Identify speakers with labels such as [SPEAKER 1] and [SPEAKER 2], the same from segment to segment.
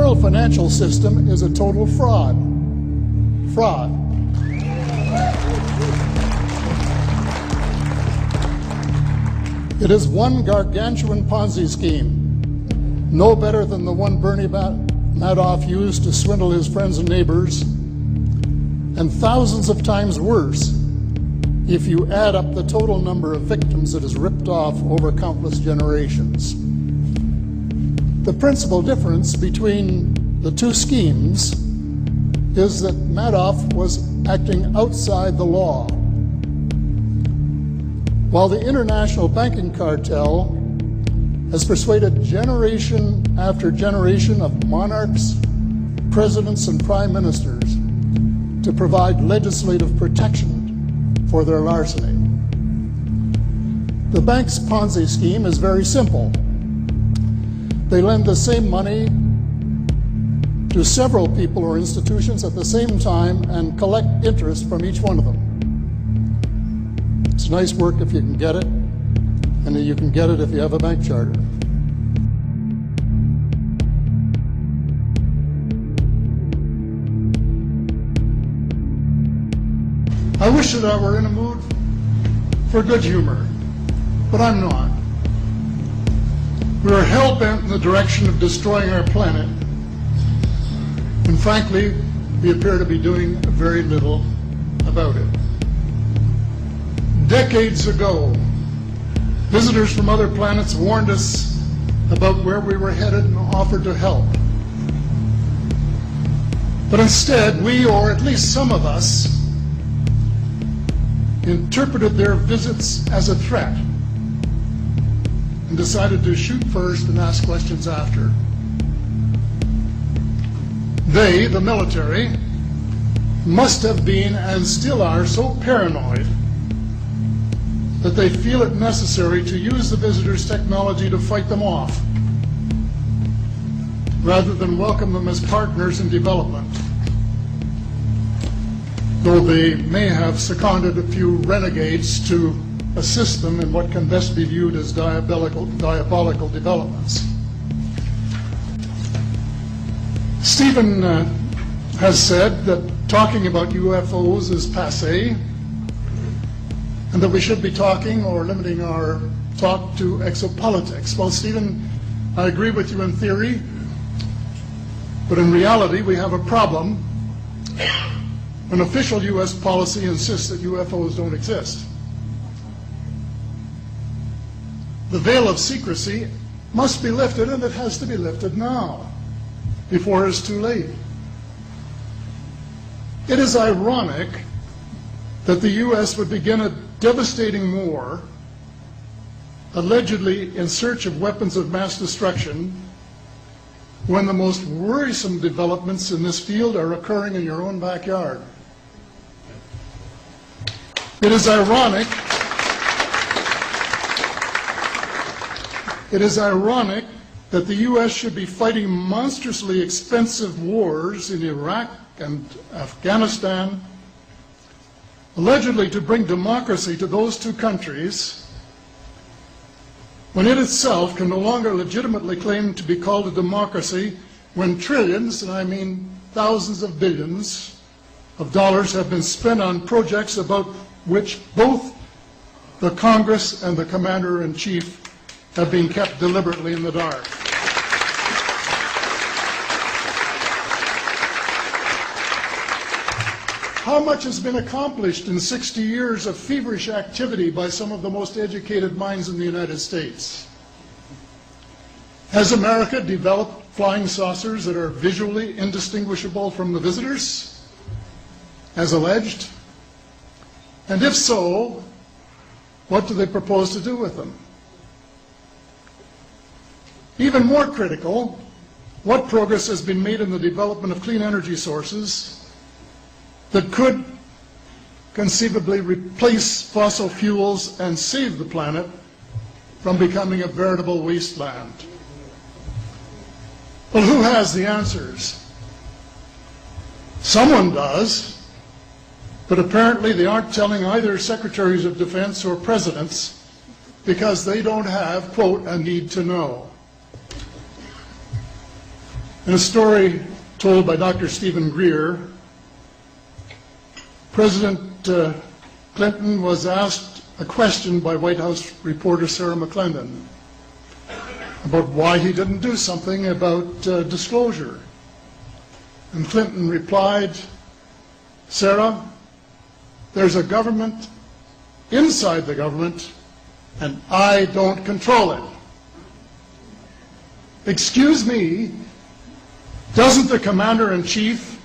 [SPEAKER 1] world financial system is a total fraud. Fraud. It is one gargantuan Ponzi scheme, no better than the one Bernie Madoff used to swindle his friends and neighbors, and thousands of times worse if you add up the total number of victims it has ripped off over countless generations. The principal difference between the two schemes is that Madoff was acting outside the law, while the international banking cartel has persuaded generation after generation of monarchs, presidents, and prime ministers to provide legislative protection for their larceny. The bank's Ponzi scheme is very simple. They lend the same money to several people or institutions at the same time and collect interest from each one of them. It's nice work if you can get it, and you can get it if you have a bank charter. I wish that I were in a mood for good humor, but I'm not. We are hell-bent in the direction of destroying our planet, and frankly, we appear to be doing very little about it. Decades ago, visitors from other planets warned us about where we were headed and offered to help. But instead, we, or at least some of us, interpreted their visits as a threat and decided to shoot first and ask questions after. They, the military, must have been and still are so paranoid that they feel it necessary to use the visitors' technology to fight them off, rather than welcome them as partners in development. Though they may have seconded a few renegades to assist them in what can best be viewed as diabolical developments. Stephen has said that talking about UFOs is passé, and that we should be talking or limiting our talk to exopolitics. Well, Stephen, I agree with you in theory, but in reality we have a problem when official U.S. policy insists that UFOs don't exist. The veil of secrecy must be lifted, and it has to be lifted now, before it's too late. It is ironic that the U.S. would begin a devastating war, allegedly in search of weapons of mass destruction, when the most worrisome developments in this field are occurring in your own backyard. It is ironic that the U.S. should be fighting monstrously expensive wars in Iraq and Afghanistan, allegedly to bring democracy to those two countries, when it itself can no longer legitimately claim to be called a democracy, when trillions, and I mean thousands of billions of dollars have been spent on projects about which both the Congress and the Commander-in-Chief have been kept deliberately in the dark. How much has been accomplished in 60 years of feverish activity by some of the most educated minds in the United States? Has America developed flying saucers that are visually indistinguishable from the visitors, as alleged? And if so, what do they propose to do with them? Even more critical, what progress has been made in the development of clean energy sources that could conceivably replace fossil fuels and save the planet from becoming a veritable wasteland? Well, who has the answers? Someone does, but apparently they aren't telling either secretaries of defense or presidents because they don't have, quote, a need to know. In a story told by Dr. Stephen Greer, President Clinton was asked a question by White House reporter Sarah McClendon about why he didn't do something about disclosure. And Clinton replied, "Sarah, there's a government inside the government, and I don't control it." Excuse me, doesn't the commander-in-chief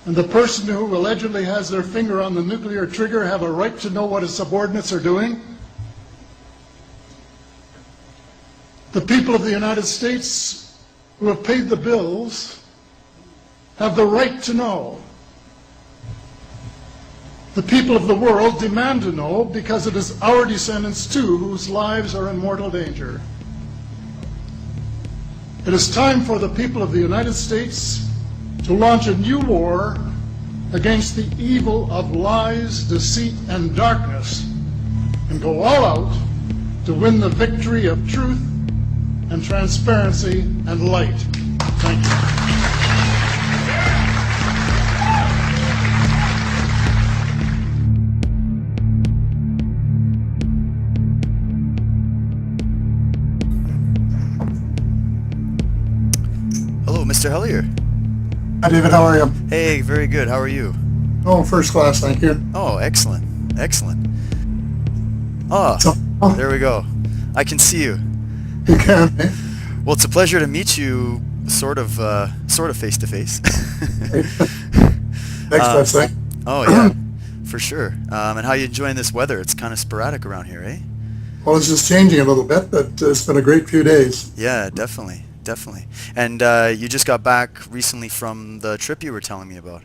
[SPEAKER 1] and the person who allegedly has their finger on the nuclear trigger have a right to know what his subordinates are doing? The people of the United States who have paid the bills have the right to know. The people of the world demand to know because it is our descendants too whose lives are in mortal danger. It is time for the people of the United States to launch a new war against the evil of lies, deceit, and darkness, and go all out to win the victory of truth and transparency and light. Thank you.
[SPEAKER 2] Hello, Mr. Hellyer.
[SPEAKER 1] Hi, David. How are you?
[SPEAKER 2] Hey, very good. How are you?
[SPEAKER 1] Oh, first class, thank you.
[SPEAKER 2] Oh, excellent. Excellent. Ah, there we go. I can see you.
[SPEAKER 1] You can, eh?
[SPEAKER 2] Well, it's a pleasure to meet you sort of face to face.
[SPEAKER 1] Next best thing.
[SPEAKER 2] Oh, yeah, for sure. And how you enjoying this weather? It's kind of sporadic around here, eh?
[SPEAKER 1] Well, it's just changing a little bit, but it's been a great few days.
[SPEAKER 2] Yeah, definitely. Definitely. And you just got back recently from the trip you were telling me about.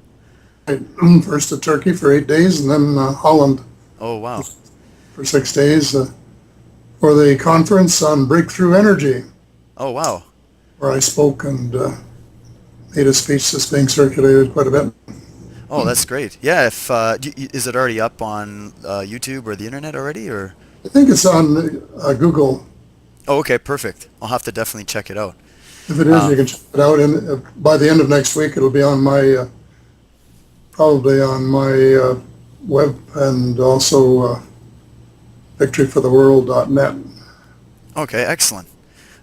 [SPEAKER 1] First to Turkey for 8 days, and then Holland
[SPEAKER 2] Oh, wow.
[SPEAKER 1] for 6 days for the conference on breakthrough energy,
[SPEAKER 2] Oh, wow.
[SPEAKER 1] where I spoke and made a speech that's being circulated quite a bit.
[SPEAKER 2] Oh, that's great. Yeah, if is it already up on YouTube or the internet already, or?
[SPEAKER 1] I think it's on Google.
[SPEAKER 2] Oh, okay, perfect. I'll have to definitely check it out.
[SPEAKER 1] If it is, you can check it out. And by the end of next week, it'll be on my probably on my web, and also victoryfortheworld.net.
[SPEAKER 2] Okay, excellent.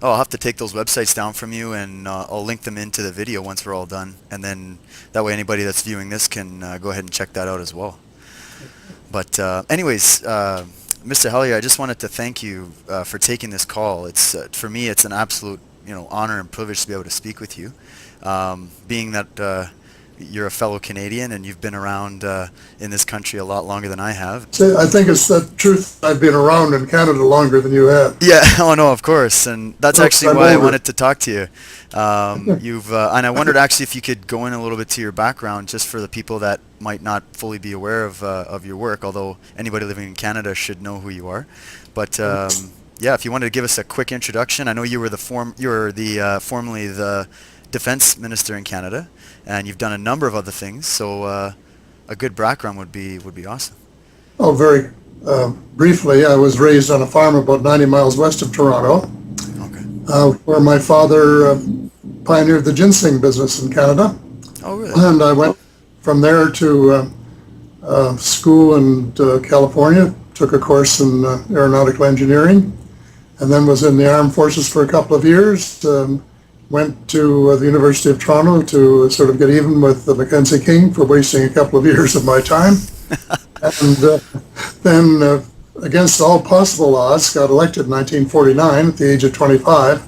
[SPEAKER 2] Oh, I'll have to take those websites down from you, and I'll link them into the video once we're all done, and then that way anybody that's viewing this can go ahead and check that out as well. But anyways, Mr. Hellyer, I just wanted to thank you for taking this call. It's for me, it's an absolute honor and privilege to be able to speak with you, being that you're a fellow Canadian and you've been around in this country a lot longer than I have.
[SPEAKER 1] So I think it's the truth. I've been around in Canada longer than you have.
[SPEAKER 2] Yeah, oh no, of course, and that's actually why I wanted to talk to you. And I wondered actually if you could go in a little bit to your background, just for the people that might not fully be aware of your work, although anybody living in Canada should know who you are. But yeah, if you wanted to give us a quick introduction. I know you were formerly the Defense Minister in Canada, and you've done a number of other things. So a good background would be awesome.
[SPEAKER 1] Oh, very briefly, I was raised on a farm about 90 miles west of Toronto, where my father pioneered the ginseng business in Canada.
[SPEAKER 2] Oh, really?
[SPEAKER 1] And I went from there to school in California, took a course in aeronautical engineering, and then was in the armed forces for a couple of years. Went to the University of Toronto to sort of get even with Mackenzie King for wasting a couple of years of my time. And then, against all possible odds, got elected in 1949 at the age of 25,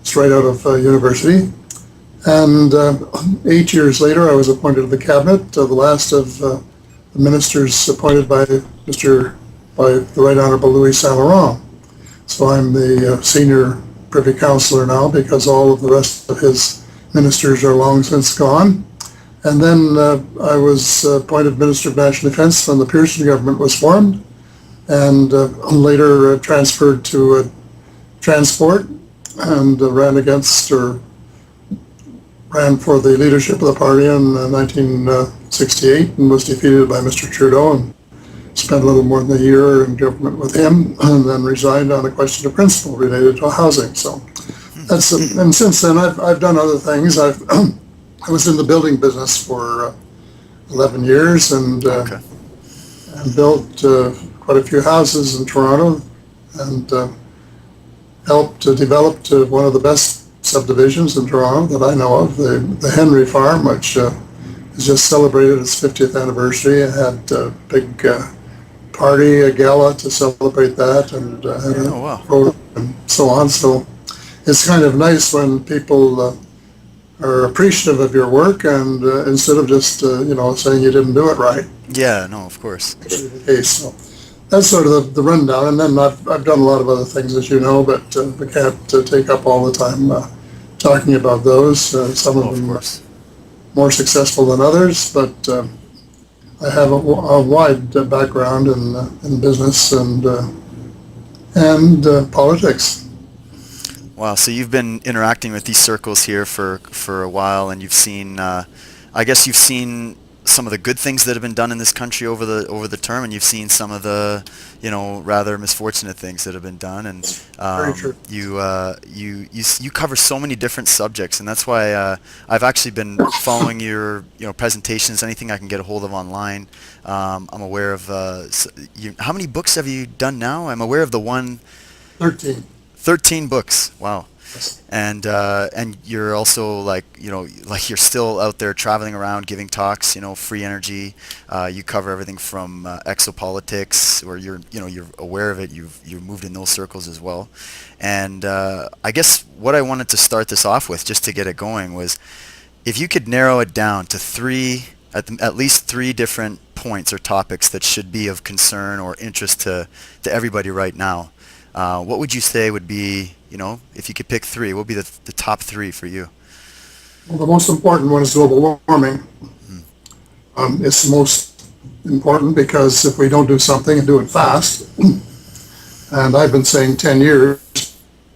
[SPEAKER 1] straight out of university. And 8 years later, I was appointed to the cabinet, the last of the ministers appointed by the Right Honorable Louis Saint Laurent. So I'm the senior Privy Councillor now, because all of the rest of his ministers are long since gone. And then I was appointed Minister of National Defence when the Pearson government was formed, and later transferred to transport, and ran for the leadership of the party in 1968 and was defeated by Mr. Trudeau, and spent a little more than a year in government with him, and then resigned on a question of principle related to housing. So And since then I've done other things. I was in the building business for 11 years and
[SPEAKER 2] Okay.
[SPEAKER 1] and built quite a few houses in Toronto, and helped develop one of the best subdivisions in Toronto that I know of, the Henry Farm, which has just celebrated its 50th anniversary. I had a big party, a gala to celebrate that, and had a
[SPEAKER 2] Oh, wow.
[SPEAKER 1] road and so on. So it's kind of nice when people are appreciative of your work, and instead of just saying you didn't do it right.
[SPEAKER 2] Yeah, no, of course.
[SPEAKER 1] The case. So that's sort of the rundown. And then I've done a lot of other things, as you know, but we can't take up all the time talking about those. Some
[SPEAKER 2] Oh,
[SPEAKER 1] of
[SPEAKER 2] of
[SPEAKER 1] them are
[SPEAKER 2] course.
[SPEAKER 1] more successful than others, but I have a wide background in business and politics.
[SPEAKER 2] Wow, so you've been interacting with these circles here for a while, and you've seen, I guess you've seen some of the good things that have been done in this country over the term, and you've seen some of the, rather misfortunate things that have been done, and
[SPEAKER 1] Very true.
[SPEAKER 2] you cover so many different subjects, and that's why I've actually been following your presentations, anything I can get a hold of online. I'm aware of how many books have you done now? I'm aware of the one.
[SPEAKER 1] 13.
[SPEAKER 2] 13 books. Wow.
[SPEAKER 1] Yes.
[SPEAKER 2] And you're also like you're still out there traveling around giving talks, free energy. You cover everything from exopolitics, or you're aware of it. You've moved in those circles as well. And I guess what I wanted to start this off with, just to get it going, was if you could narrow it down to at least three different points or topics that should be of concern or interest to everybody right now. What would you say would be, if you could pick three, what would be the top three for you?
[SPEAKER 1] Well, the most important one is global warming. It's the most important because if we don't do something and do it fast, and I've been saying 10 years,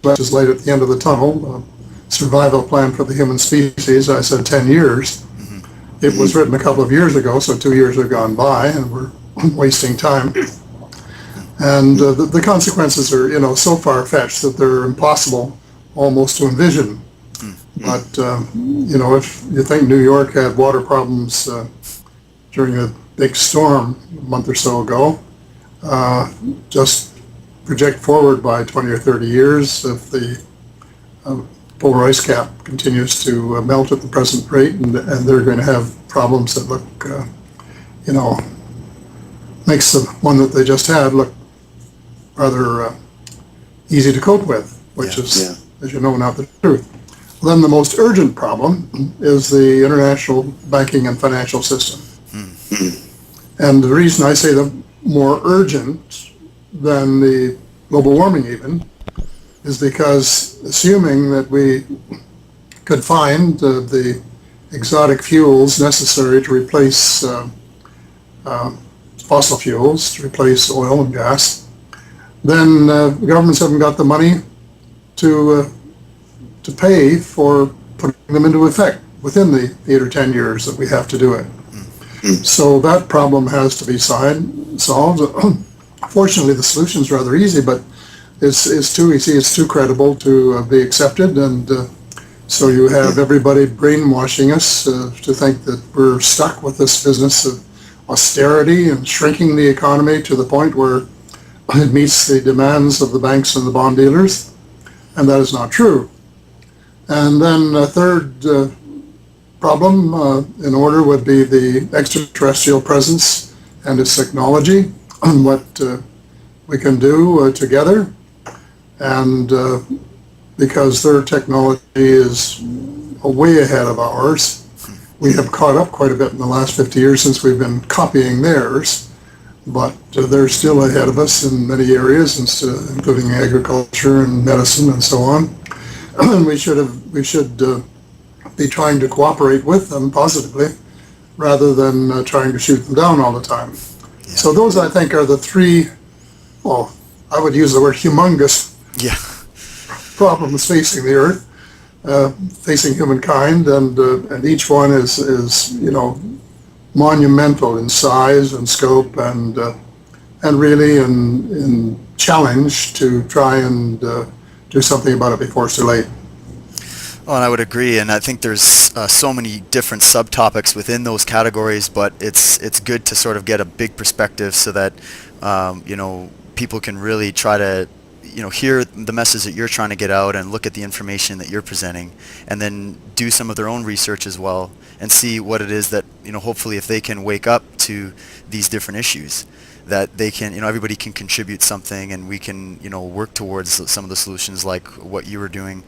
[SPEAKER 1] which is light at the end of the tunnel, survival plan for the human species, I said 10 years. It was written a couple of years ago, so 2 years have gone by, and we're wasting time. And the consequences are, so far-fetched that they're impossible almost to envision. But, if you think New York had water problems during a big storm a month or so ago, just project forward by 20 or 30 years, if the polar ice cap continues to melt at the present rate, and they're going to have problems that look, makes the one that they just had look rather easy to cope with, which is, as you know, not the truth. Well, then the most urgent problem is the international banking and financial system. And the reason I say the more urgent than the global warming even is because, assuming that we could find the exotic fuels necessary to replace fossil fuels, to replace oil and gas, then governments haven't got the money to pay for putting them into effect within the 8 or 10 years that we have to do it. So that problem has to be solved. Fortunately, the solution is rather easy, but it's too easy, it's too credible to be accepted, and so you have everybody brainwashing us to think that we're stuck with this business of austerity and shrinking the economy to the point where it meets the demands of the banks and the bond dealers, and that is not true. And then a third problem in order would be the extraterrestrial presence and its technology, and what we can do together. And because their technology is way ahead of ours, we have caught up quite a bit in the last 50 years since we've been copying theirs. But they're still ahead of us in many areas, including agriculture and medicine and so on. And we should be trying to cooperate with them positively, rather than trying to shoot them down all the time. Yeah. So those, I think, are the three. Well, I would use the word humongous.
[SPEAKER 2] Yeah.
[SPEAKER 1] Problems facing the Earth, facing humankind, and each one is monumental in size and scope, and really in challenge to try and do something about it before it's too late.
[SPEAKER 2] Well, and I would agree, and I think there's so many different subtopics within those categories, but it's good to sort of get a big perspective so that people can really try to hear the message that you're trying to get out and look at the information that you're presenting, and then do some of their own research as well and see what it is that hopefully if they can wake up to these different issues, that they can, everybody can contribute something, and we can, work towards some of the solutions like what you were doing,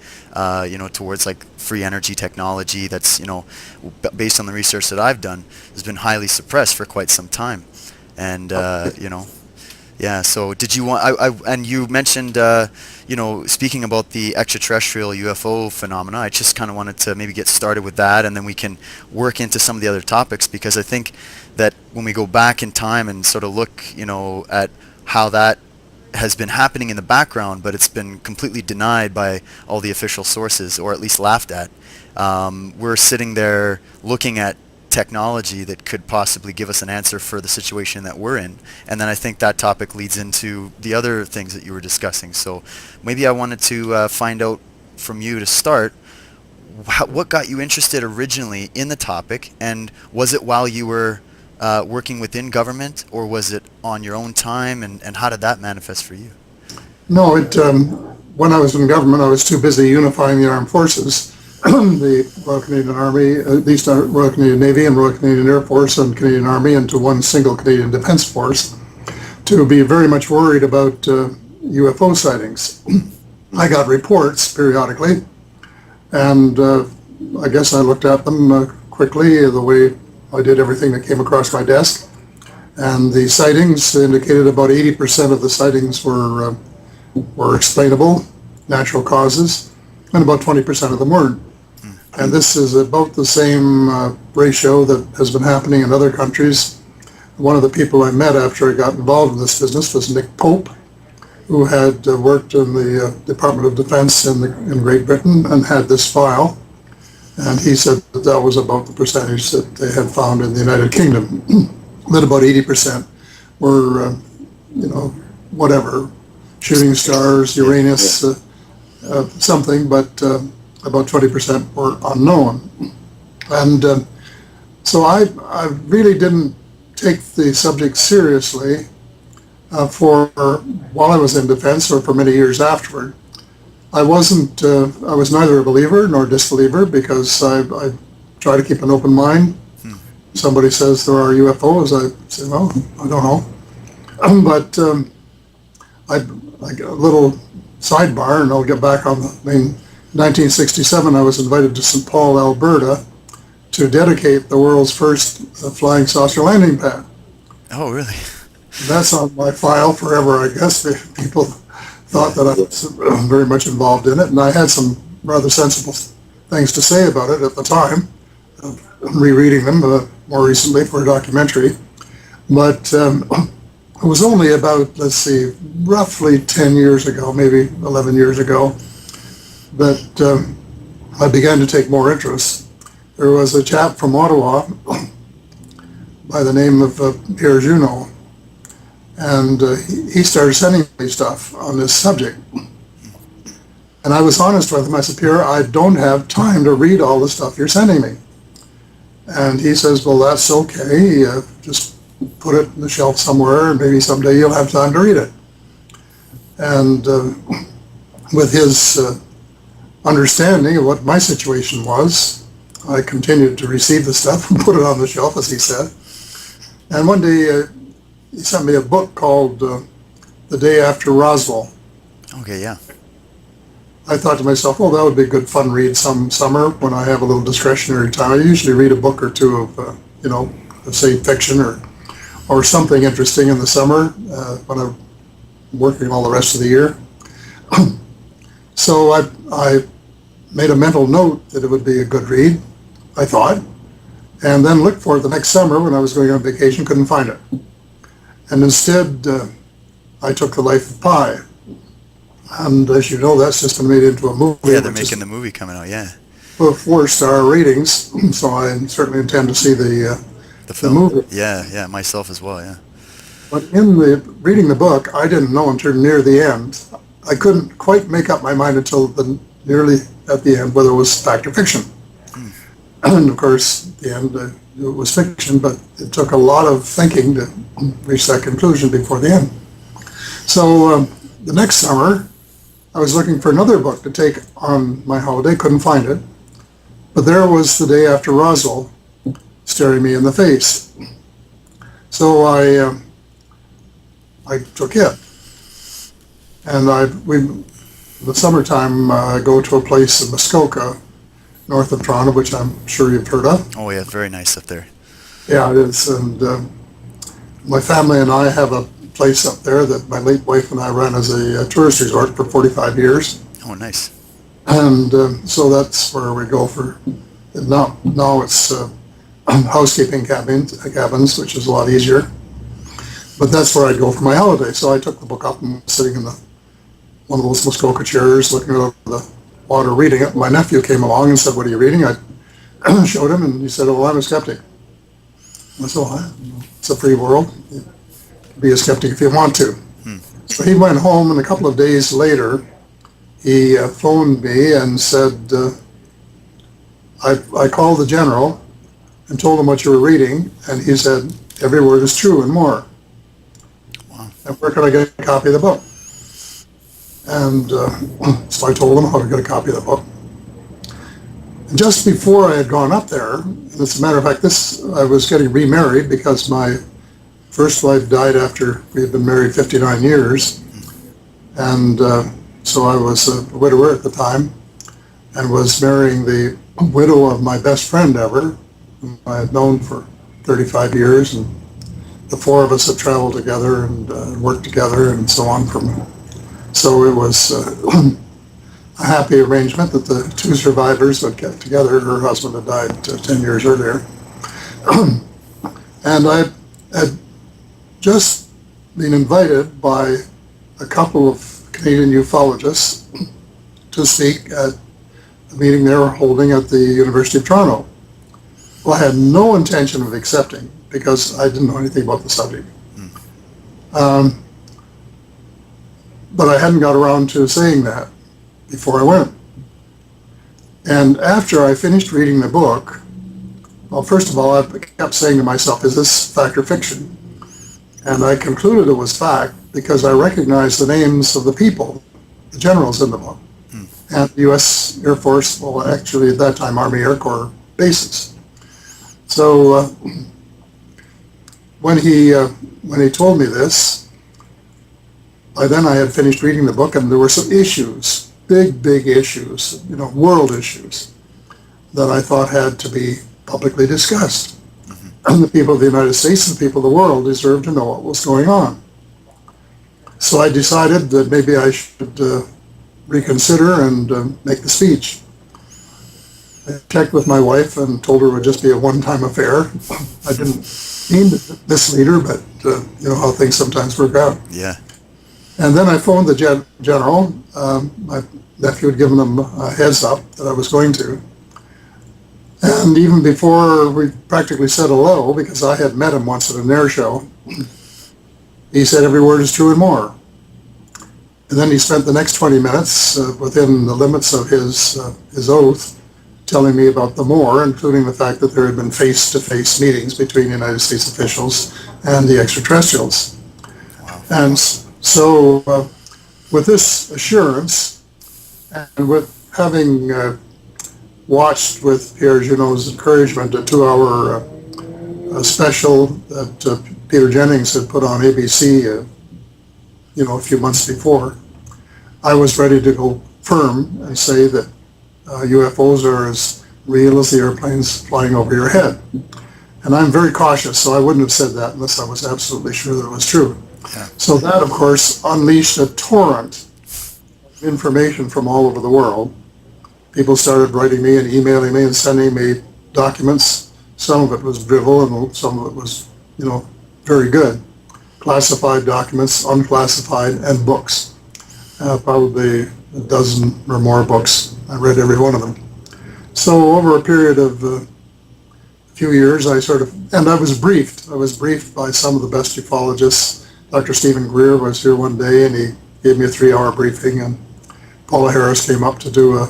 [SPEAKER 2] towards like free energy technology that's, based on the research that I've done, has been highly suppressed for quite some time. And, yeah, so did you want, and you mentioned, speaking about the extraterrestrial UFO phenomena, I just kind of wanted to maybe get started with that, and then we can work into some of the other topics, because I think that when we go back in time and sort of look, at how that has been happening in the background, but it's been completely denied by all the official sources, or at least laughed at. We're sitting there looking at technology that could possibly give us an answer for the situation that we're in, and then I think that topic leads into the other things that you were discussing. So maybe I wanted to find out from you to start, what got you interested originally in the topic, and was it while you were working within government, or was it on your own time, and how did that manifest for you?
[SPEAKER 1] No, when I was in government, I was too busy unifying the armed forces, the Royal Canadian Army, the Royal Canadian Navy and Royal Canadian Air Force and Canadian Army into one single Canadian Defence Force, to be very much worried about UFO sightings. I got reports periodically, and I guess I looked at them quickly, the way I did everything that came across my desk, and the sightings indicated about 80% of the sightings were explainable, natural causes, and about 20% of them weren't. And this is about the same ratio that has been happening in other countries. One of the people I met after I got involved in this business was Nick Pope, who had worked in the Department of Defense in Great Britain and had this file. And he said that was about the percentage that they had found in the United Kingdom, that about 80% were, whatever, shooting stars, Uranus, something, but about 20% were unknown. And so I really didn't take the subject seriously for while I was in defense or for many years afterward. I was neither a believer nor disbeliever, because I try to keep an open mind. Somebody says there are UFOs, I say, well, I don't know. But like a little sidebar, and I'll get back on the main. 1967, I was invited to St. Paul, Alberta, to dedicate the world's first flying saucer landing pad.
[SPEAKER 2] Oh, really?
[SPEAKER 1] That's on my file forever, I guess. People thought that I was very much involved in it, and I had some rather sensible things to say about it at the time. I'm rereading them more recently for a documentary. But it was only about, roughly 10 years ago, maybe 11 years ago, that I began to take more interest. There was a chap from Ottawa by the name of Pierre Junot, and he started sending me stuff on this subject. And I was honest with him. I said, Pierre, I don't have time to read all the stuff you're sending me. And he says, well, that's okay. Just put it on the shelf somewhere, and maybe someday you'll have time to read it. And with his understanding of what my situation was, I continued to receive the stuff and put it on the shelf, as he said. And one day he sent me a book called The Day After Roswell.
[SPEAKER 2] Okay, yeah.
[SPEAKER 1] I thought to myself, well, that would be a good fun read some summer when I have a little discretionary time. I usually read a book or two of, let's say fiction or something interesting in the summer when I'm working all the rest of the year. So I made a mental note that it would be a good read, I thought, and then looked for it the next summer when I was going on vacation, couldn't find it. And instead, I took The Life of Pi. And as you know, that's just been made into a movie.
[SPEAKER 2] Yeah, they're making the movie coming out, yeah.
[SPEAKER 1] With 4-star ratings, so I certainly intend to see the
[SPEAKER 2] film.
[SPEAKER 1] Movie.
[SPEAKER 2] Yeah, myself as well, yeah.
[SPEAKER 1] But reading the book, I didn't know until near the end. I couldn't quite make up my mind until the nearly at the end whether it was fact or fiction. And of course, at the end, it was fiction, but it took a lot of thinking to reach that conclusion before the end. So the next summer, I was looking for another book to take on my holiday, couldn't find it. But there was The Day After Roswell staring me in the face. So I took it. And in the summertime, I go to a place in Muskoka, north of Toronto, which I'm sure you've heard of.
[SPEAKER 2] Oh yeah, it's very nice up there.
[SPEAKER 1] Yeah, it is. And my family and I have a place up there that my late wife and I ran as a tourist resort for 45 years.
[SPEAKER 2] Oh, nice.
[SPEAKER 1] And so that's where we go for, now it's housekeeping cabins, which is a lot easier. But that's where I'd go for my holiday. So I took the book up and was sitting in one of those Muskoka chairs looking at the water reading it. My nephew came along and said, "What are you reading?" I showed him and he said, "Oh, I'm a skeptic." I said, "Well, it's a free world. Be a skeptic if you want to." So he went home, and a couple of days later, he phoned me and said, I called the general and told him what you were reading, and he said, "Every word is true and more."
[SPEAKER 2] Wow.
[SPEAKER 1] And where could I get a copy of the book? And so I told him how to get a copy of the book. And just before I had gone up there, and as a matter of fact, I was getting remarried because my first wife died after we had been married 59 years, and so I was a widower at the time, and was marrying the widow of my best friend ever, whom I had known for 35 years, and the four of us had traveled together and worked together and so on. So it was a happy arrangement that the two survivors would get together. Her husband had died 10 years earlier. And I had just been invited by a couple of Canadian ufologists to speak at a meeting they were holding at the University of Toronto. Well, I had no intention of accepting because I didn't know anything about the subject. But I hadn't got around to saying that before I went. And after I finished reading the book, well, first of all, I kept saying to myself, is this fact or fiction? And I concluded it was fact because I recognized the names of the people, the generals in the book, and the U.S. Air Force, well, actually at that time, Army Air Corps bases. So when he told me this, by then I had finished reading the book, and there were some issues, big issues, world issues, that I thought had to be publicly discussed. And the people of the United States and the people of the world deserved to know what was going on. So I decided that maybe I should reconsider and make the speech. I checked with my wife and told her it would just be a one-time affair. I didn't mean to mislead her, but you know how things sometimes work out.
[SPEAKER 2] Yeah.
[SPEAKER 1] And then I phoned the general. My nephew had given him a heads up that I was going to. And even before we practically said hello, because I had met him once at an air show, he said every word is true and more. And then he spent the next 20 minutes within the limits of his oath telling me about the more, including the fact that there had been face-to-face meetings between United States officials and the extraterrestrials.
[SPEAKER 2] Wow.
[SPEAKER 1] And so with this assurance, and with having watched with Pierre Junot's encouragement a 2-hour special that Peter Jennings had put on ABC a few months before, I was ready to go firm and say that UFOs are as real as the airplanes flying over your head. And I'm very cautious, so I wouldn't have said that unless I was absolutely sure that it was true.
[SPEAKER 2] Yeah.
[SPEAKER 1] So that, of course, unleashed a torrent of information from all over the world. People started writing me and emailing me and sending me documents. Some of it was drivel and some of it was, very good. Classified documents, unclassified, and books. Probably a dozen or more books. I read every one of them. So over a period of a few years, I was briefed. I was briefed by some of the best ufologists. Dr. Stephen Greer was here one day, and he gave me a 3-hour briefing, and Paula Harris came up to do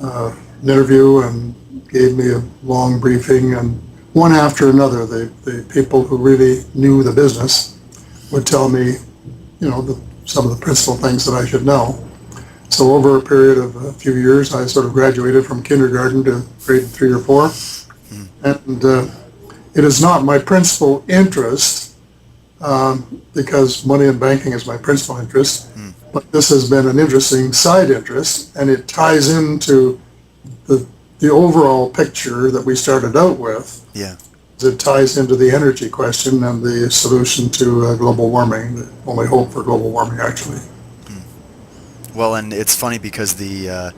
[SPEAKER 1] an interview and gave me a long briefing, and one after another, the people who really knew the business would tell me, some of the principal things that I should know. So over a period of a few years, I sort of graduated from kindergarten to grade 3 or 4. And it is not my principal interest, because money and banking is my principal interest, but this has been an interesting side interest, and it ties into the overall picture that we started out with.
[SPEAKER 2] Yeah.
[SPEAKER 1] It ties into the energy question and the solution to global warming, the only hope for global warming, actually.
[SPEAKER 2] Well, and it's funny because the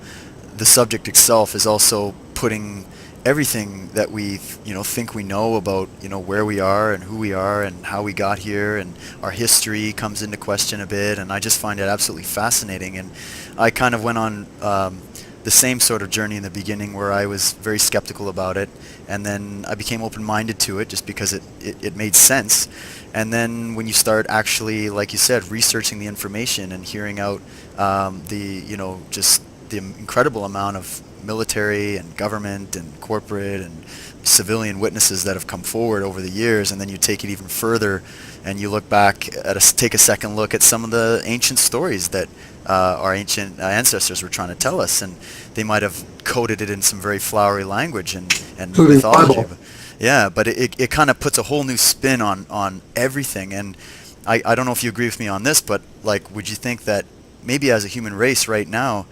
[SPEAKER 2] subject itself is also putting everything that we think we know about where we are and who we are and how we got here, and our history comes into question a bit, and I just find it absolutely fascinating. And I kind of went on the same sort of journey in the beginning, where I was very skeptical about it, and then I became open-minded to it just because it made sense. And then when you start actually, like you said, researching the information and hearing out just the incredible amount of military and government and corporate and civilian witnesses that have come forward over the years, and then you take it even further and you look back at take a second look at some of the ancient stories that our ancient ancestors were trying to tell us, and they might have coded it in some very flowery language and mythology. Yeah, but it kind of puts a whole new spin on everything. And I don't know if you agree with me on this, but would you think that maybe as a human race right now,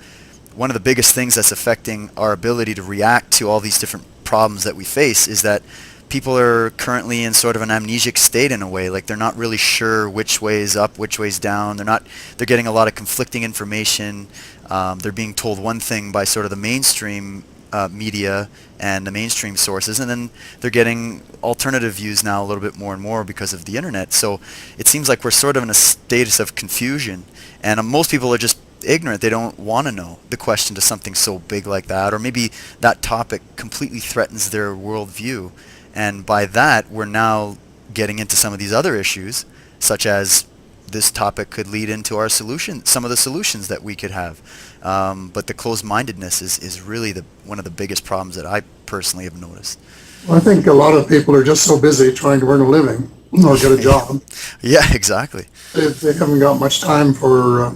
[SPEAKER 2] one of the biggest things that's affecting our ability to react to all these different problems that we face is that people are currently in sort of an amnesic state in a way. They're not really sure which way is up, which way is down. They're getting a lot of conflicting information. They're being told one thing by sort of the mainstream media and the mainstream sources, and then they're getting alternative views now a little bit more and more because of the internet. So it seems like we're sort of in a status of confusion, and most people are just ignorant. They don't want to know the question to something so big like that, or maybe that topic completely threatens their worldview. And by that, we're now getting into some of these other issues, such as this topic could lead into our solution, some of the solutions that we could have. But the closed-mindedness is really one of the biggest problems that I personally have noticed.
[SPEAKER 1] Well, I think a lot of people are just so busy trying to earn a living or get a job.
[SPEAKER 2] Yeah, exactly.
[SPEAKER 1] They haven't got much time for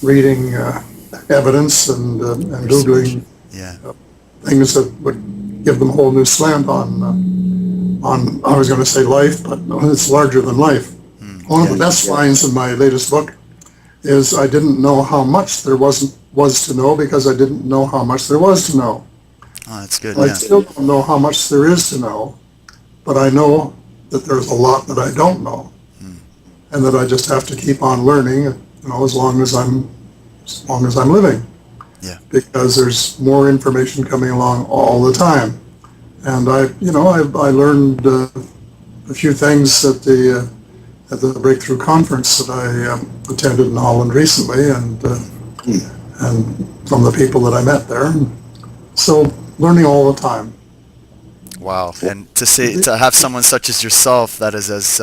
[SPEAKER 1] reading evidence and Googling things that would give them a whole new slant on I was going to say life, but it's larger than life. One of the best lines in my latest book is, I didn't know how much there was to know because I didn't know how much there was to know.
[SPEAKER 2] Oh, that's good.
[SPEAKER 1] I still don't know how much there is to know, but I know that there's a lot that I don't know, and that I just have to keep on learning, as long as I'm living.
[SPEAKER 2] Yeah.
[SPEAKER 1] Because there's more information coming along all the time, and I learned a few things at the Breakthrough Conference that I attended in Holland recently, and from the people that I met there. So learning all the time.
[SPEAKER 2] Wow. And to have someone such as yourself that is as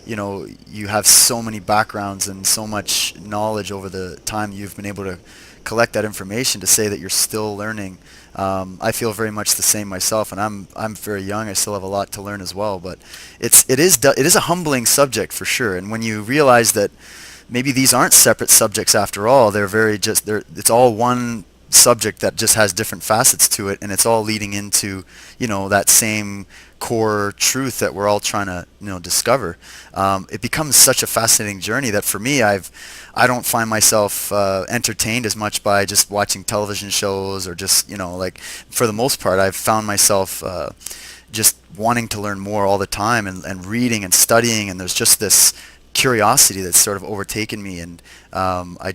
[SPEAKER 2] you have so many backgrounds and so much knowledge over the time you've been able to collect that information, to say that you're still learning. I feel very much the same myself, and I'm very young. I still have a lot to learn as well. But it is a humbling subject for sure. And when you realize that maybe these aren't separate subjects after all, it's all one subject that just has different facets to it, and it's all leading into that same core truth that we're all trying to discover. It becomes such a fascinating journey that for me, I don't find myself entertained as much by just watching television shows, or just for the most part, I've found myself just wanting to learn more all the time, and reading and studying, and there's just this curiosity that's sort of overtaken me, and I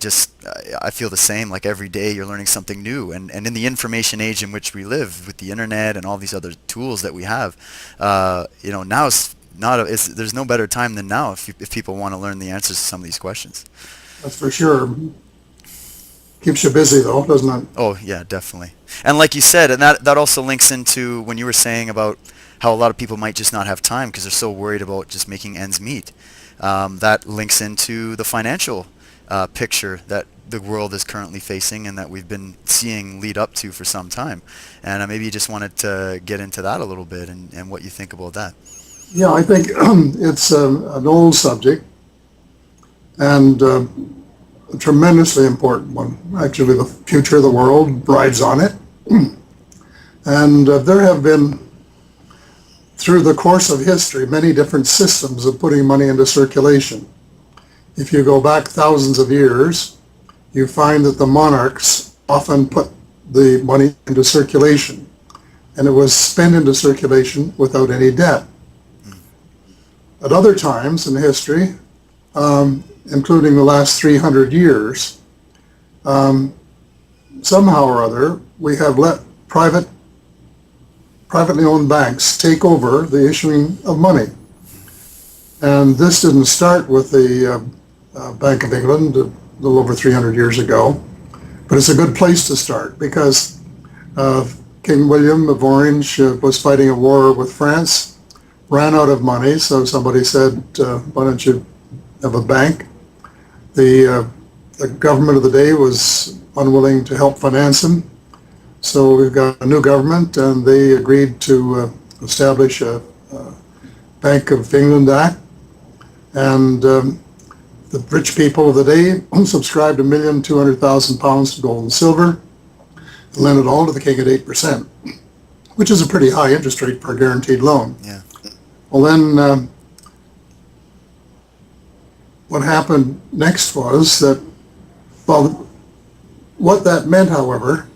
[SPEAKER 2] feel the same. Like every day you're learning something new, and in the information age in which we live, with the internet and all these other tools that we have, now there's no better time than now if people want to learn the answers to some of these questions.
[SPEAKER 1] That's for sure. Keeps you busy though, doesn't it?
[SPEAKER 2] Oh yeah, definitely. And like you said, and that also links into when you were saying about how a lot of people might just not have time because they're so worried about just making ends meet. That links into the financial picture that the world is currently facing and that we've been seeing lead up to for some time. And maybe you just wanted to get into that a little bit and what you think about that.
[SPEAKER 1] Yeah, I think it's an old subject and a tremendously important one. Actually, the future of the world rides on it. And there have been, through the course of history, many different systems of putting money into circulation. If you go back thousands of years, you find that the monarchs often put the money into circulation, and it was spent into circulation without any debt. At other times in history, including the last 300 years, somehow or other, we have let privately owned banks take over the issuing of money. And this didn't start with the Bank of England a little over 300 years ago, but it's a good place to start because King William of Orange was fighting a war with France, ran out of money, so somebody said, why don't you have a bank? The government of the day was unwilling to help finance him, so we've got a new government, and they agreed to establish a Bank of England Act, and the rich people of the day subscribed £1,200,000 to gold and silver and lent it all to the king at 8%, which is a pretty high interest rate for a guaranteed loan.
[SPEAKER 2] Yeah.
[SPEAKER 1] Well, then what happened next was that, well, what that meant, however,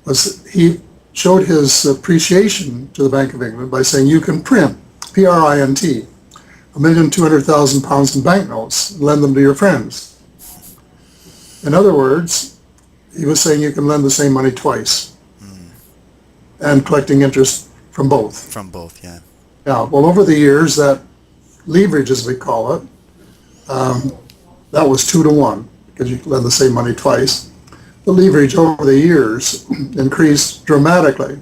[SPEAKER 1] was he showed his appreciation to the Bank of England by saying you can print, P-R-I-N-T, £1,200,000 in banknotes and lend them to your friends. In other words, he was saying you can lend the same money twice and collecting interest from both.
[SPEAKER 2] From both, yeah.
[SPEAKER 1] Yeah, well, over the years, that leverage, as we call it, that was 2 to 1 because you lend the same money twice. The leverage over the years increased dramatically.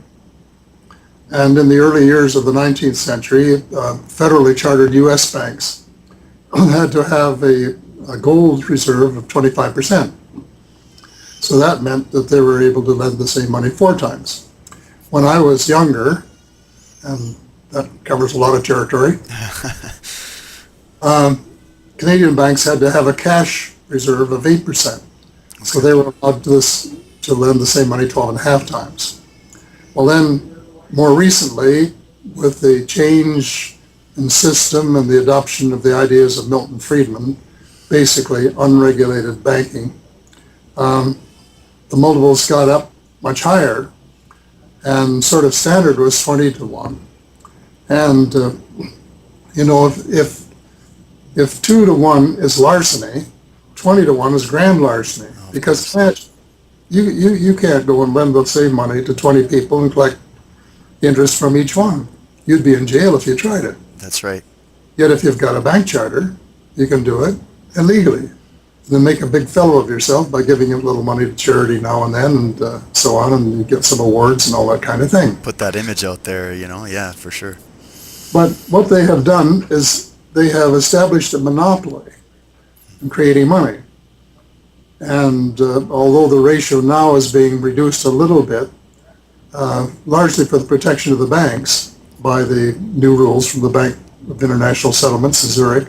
[SPEAKER 1] And in the early years of the 19th century, federally chartered U.S. banks had to have a gold reserve of 25%. So that meant that they were able to lend the same money 4 times. When I was younger, and that covers a lot of territory, Canadian banks had to have a cash reserve of 8%. So they were allowed to lend the same money 12.5 times. Well, then, more recently, with the change in system and the adoption of the ideas of Milton Friedman, basically unregulated banking, the multiples got up much higher, and sort of standard was 20 to 1. And, if 2 to 1 is larceny, 20 to 1 is grand larceny, because you can't go and lend the same money to 20 people and collect interest from each one. You'd be in jail if you tried it.
[SPEAKER 2] That's right.
[SPEAKER 1] Yet if you've got a bank charter, you can do it illegally. Then make a big fellow of yourself by giving a little money to charity now and then, and so on, and you get some awards and all that kind of thing.
[SPEAKER 2] Put that image out there, yeah, for sure.
[SPEAKER 1] But what they have done is they have established a monopoly in creating money. And although the ratio now is being reduced a little bit, largely for the protection of the banks by the new rules from the Bank of International Settlements in Zurich,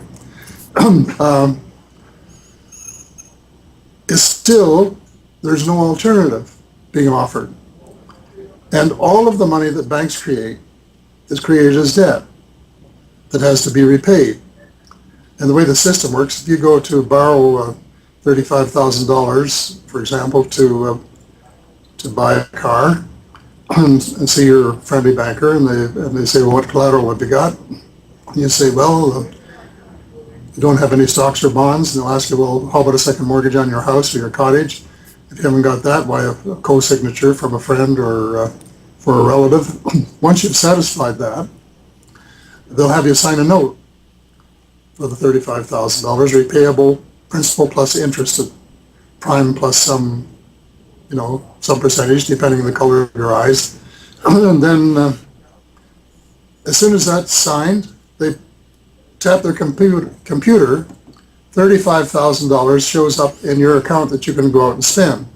[SPEAKER 1] is still, there's no alternative being offered. And all of the money that banks create is created as debt that has to be repaid. And the way the system works, if you go to borrow $35,000, for example, to buy a car, and see your friendly banker, and they say, well, what collateral have you got? And you say, well, you don't have any stocks or bonds, and they'll ask you, well, how about a second mortgage on your house or your cottage? If you haven't got that, why a co-signature from a friend or for a relative? Once you've satisfied that, they'll have you sign a note for the $35,000, repayable principal plus interest at prime plus some percentage depending on the color of your eyes. And then as soon as that's signed, they tap their computer, $35,000 shows up in your account that you can go out and spend.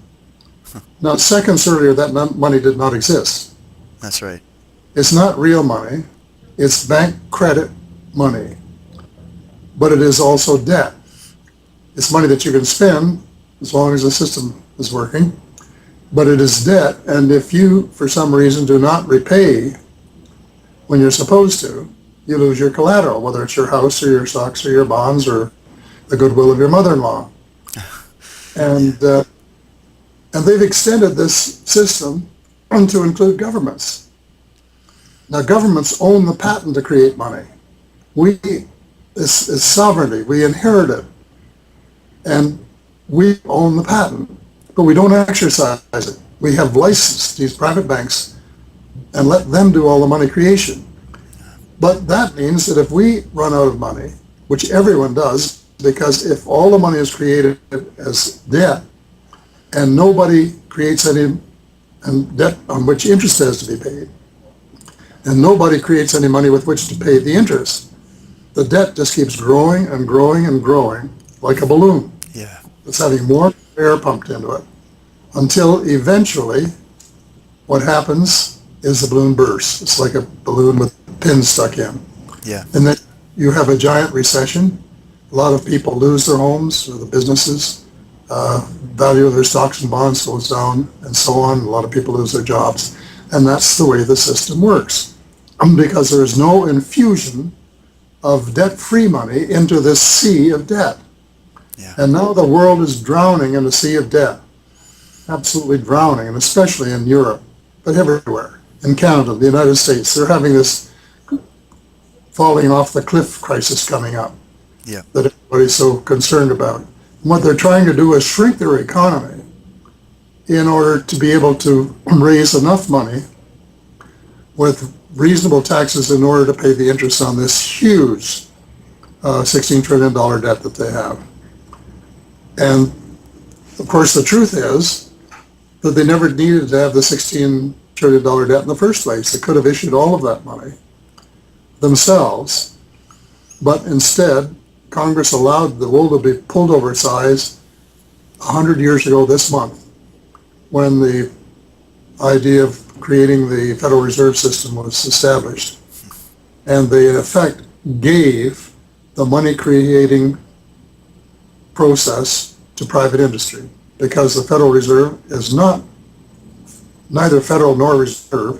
[SPEAKER 1] Now, seconds earlier, that money did not exist.
[SPEAKER 2] That's right.
[SPEAKER 1] It's not real money. It's bank credit money. But it is also debt. It's money that you can spend as long as the system is working. But it is debt. And if you, for some reason, do not repay when you're supposed to, you lose your collateral, whether it's your house or your stocks or your bonds or the goodwill of your mother-in-law. And they've extended this system to include governments. Now, governments own the patent to create money. It's sovereignty. We inherit it. And we own the patent, but we don't exercise it. We have licensed these private banks and let them do all the money creation. But that means that if we run out of money, which everyone does, because if all the money is created as debt and nobody creates any debt on which interest has to be paid, and nobody creates any money with which to pay the interest, the debt just keeps growing and growing and growing like a balloon.
[SPEAKER 2] Yeah.
[SPEAKER 1] It's having more air pumped into it until eventually what happens is the balloon bursts. It's like a balloon with pins stuck in.
[SPEAKER 2] Yeah.
[SPEAKER 1] And then you have a giant recession. A lot of people lose their homes or the businesses. Value of their stocks and bonds goes down and so on. A lot of people lose their jobs. And that's the way the system works. Because there is no infusion of debt-free money into this sea of debt.
[SPEAKER 2] Yeah.
[SPEAKER 1] And now the world is drowning in a sea of debt. Absolutely drowning, and especially in Europe, but everywhere. In Canada, the United States, they're having this falling off the cliff crisis coming up.
[SPEAKER 2] Yeah.
[SPEAKER 1] That everybody's so concerned about. And what they're trying to do is shrink their economy in order to be able to raise enough money with reasonable taxes in order to pay the interest on this huge $16 trillion debt that they have. And of course, the truth is that they never needed to have the $16 trillion debt in the first place. They could have issued all of that money themselves, but instead, Congress allowed the wool to be pulled over its eyes 100 years ago this month, when the idea of creating the Federal Reserve System was established. And they, in effect, gave the money-creating process to private industry, because the Federal Reserve is neither federal nor reserve.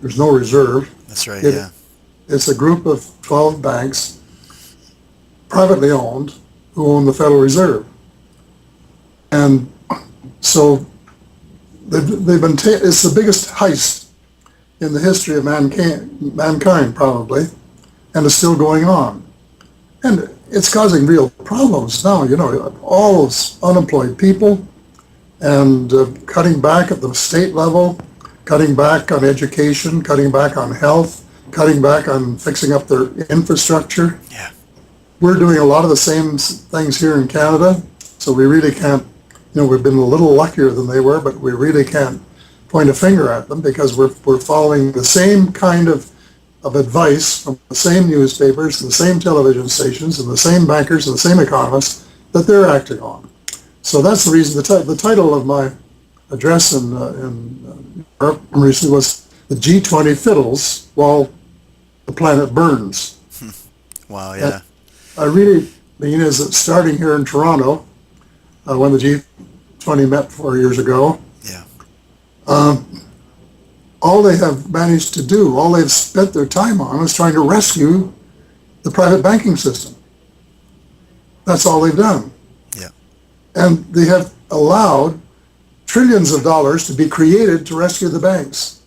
[SPEAKER 1] There's no reserve.
[SPEAKER 2] That's right, yeah.
[SPEAKER 1] It's a group of 12 banks, privately owned, who own the Federal Reserve. And so they've been it's the biggest heist in the history of mankind probably, and it's still going on. And it's causing real problems now, all those unemployed people, and cutting back at the state level, cutting back on education, cutting back on health, cutting back on fixing up their infrastructure.
[SPEAKER 2] Yeah.
[SPEAKER 1] We're doing a lot of the same things here in Canada, so we really can't, we've been a little luckier than they were, but we really can't point a finger at them, because we're following the same kind of advice from the same newspapers, the same television stations, and the same bankers and the same economists that they're acting on. So that's the reason the title of my address in Europe recently was "The G20 Fiddles While the Planet Burns."
[SPEAKER 2] Wow, yeah.
[SPEAKER 1] And I really mean is that starting here in Toronto, when the G20 met 4 years ago,
[SPEAKER 2] Yeah.
[SPEAKER 1] all they have managed to do, all they've spent their time on, is trying to rescue the private banking system. That's all they've done.
[SPEAKER 2] Yeah.
[SPEAKER 1] And they have allowed trillions of dollars to be created to rescue the banks.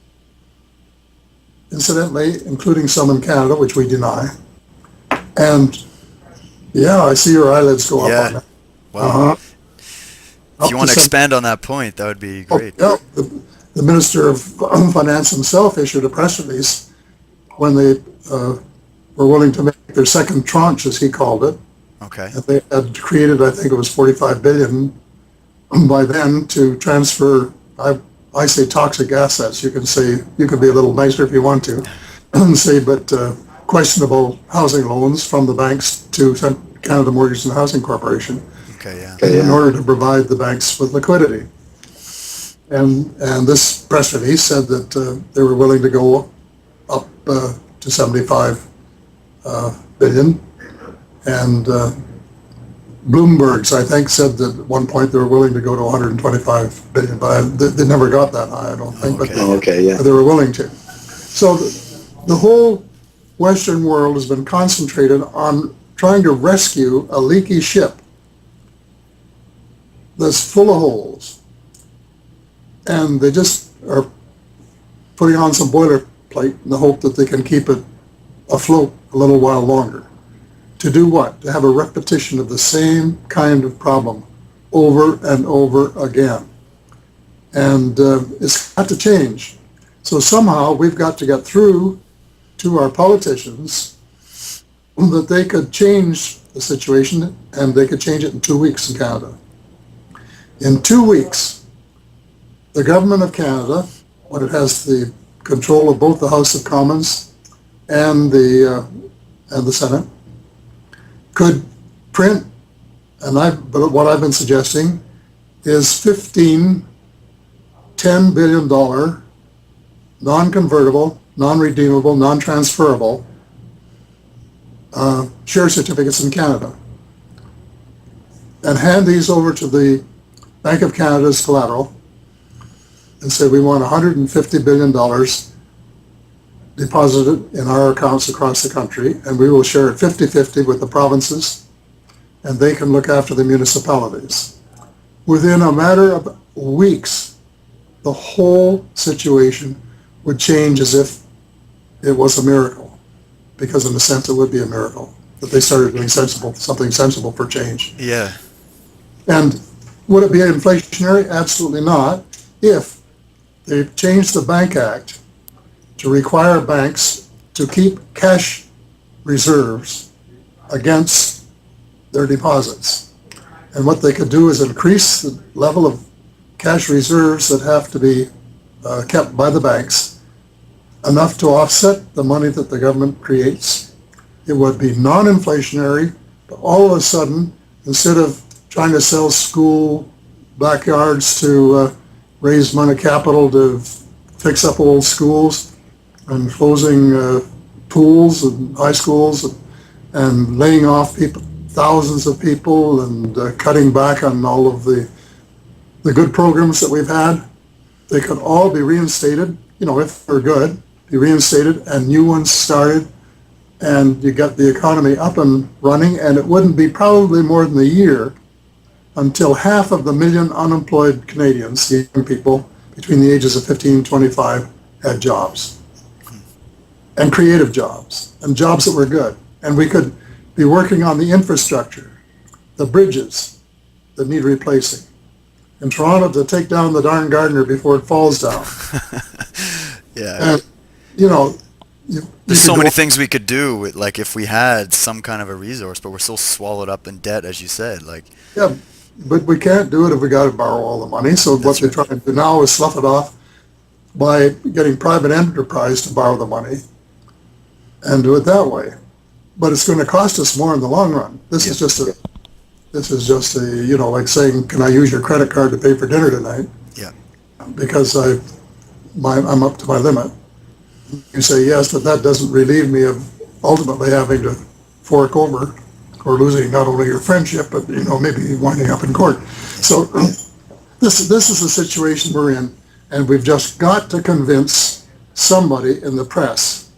[SPEAKER 1] Incidentally, including some in Canada, which we deny. And yeah, I see your eyelids go up on that.
[SPEAKER 2] Well, if you want to expand on that point, that would be great.
[SPEAKER 1] Yeah, the Minister of Finance himself issued a press release when they were willing to make their second tranche, as he called it.
[SPEAKER 2] Okay.
[SPEAKER 1] And they had created, I think it was $45 billion by then to transfer, I say toxic assets. You can say, you could be a little nicer if you want to, and say, but questionable housing loans from the banks to Canada Mortgage and Housing Corporation,
[SPEAKER 2] Okay, yeah.
[SPEAKER 1] in order to provide the banks with liquidity. And this press release said that they were willing to go up to 75 billion. And Bloomberg's, I think, said that at one point they were willing to go to 125 billion, but they never got that high, I don't think.
[SPEAKER 2] Okay.
[SPEAKER 1] But they were willing to. So the whole Western world has been concentrated on trying to rescue a leaky ship that's full of holes. And they just are putting on some boilerplate in the hope that they can keep it afloat a little while longer. To do what? To have a repetition of the same kind of problem over and over again. And it's got to change. So somehow we've got to get through to our politicians that they could change the situation, and they could change it in 2 weeks in Canada. In 2 weeks, the government of Canada, when it has the control of both the House of Commons and the Senate, could print, but what I've been suggesting is 15 $10 billion non-convertible, non-redeemable, non-transferable share certificates in Canada, and hand these over to the Bank of Canada as collateral and say we want $150 billion deposited in our accounts across the country, and we will share it 50-50 with the provinces, and they can look after the municipalities. Within a matter of weeks, the whole situation would change as if it was a miracle, because in a sense it would be a miracle that they started doing something sensible for change.
[SPEAKER 2] Yeah.
[SPEAKER 1] And would it be inflationary? Absolutely not. If they changed the Bank Act to require banks to keep cash reserves against their deposits. And what they could do is increase the level of cash reserves that have to be kept by the banks, enough to offset the money that the government creates. It would be non-inflationary, but all of a sudden, instead of trying to sell school backyards to raise money capital to fix up old schools, and closing pools and high schools, and laying off people, thousands of people, and cutting back on all of the good programs that we've had, they could all be reinstated, if they're good, be reinstated, and new ones started, and you got the economy up and running, and it wouldn't be probably more than a year until 500,000 unemployed Canadians, young people between the ages of 15 and 25, had jobs. And creative jobs, and jobs that were good. And we could be working on the infrastructure, the bridges that need replacing. In Toronto, to take down the darn Gardiner before it falls down.
[SPEAKER 2] Yeah.
[SPEAKER 1] And,
[SPEAKER 2] there's so many things we could do, like if we had some kind of a resource, but we're so swallowed up in debt, as you said.
[SPEAKER 1] Yeah, but we can't do it if we got to borrow all the money. So what they're trying to do now is slough it off by getting private enterprise to borrow the money and do it that way. But it's going to cost us more in the long run. This is just a, like saying, can I use your credit card to pay for dinner tonight?
[SPEAKER 2] Yeah.
[SPEAKER 1] Because I'm up to my limit. You say yes, but that doesn't relieve me of ultimately having to fork over or losing not only your friendship, but, maybe winding up in court. So this is the situation we're in, and we've just got to convince somebody in the press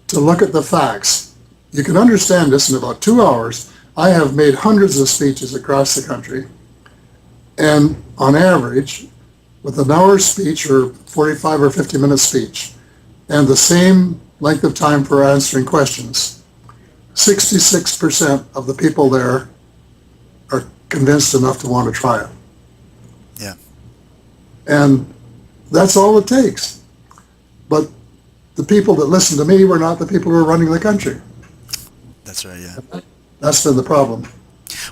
[SPEAKER 1] to look at the facts. You can understand this in about 2 hours. I have made hundreds of speeches across the country, and on average, with an hour's speech or 45 or 50-minute speech, and the same length of time for answering questions, 66% of the people there are convinced enough to want to try it.
[SPEAKER 2] Yeah.
[SPEAKER 1] And that's all it takes. But the people that listen to me were not the people who are running the country.
[SPEAKER 2] That's right, yeah.
[SPEAKER 1] That's been the problem.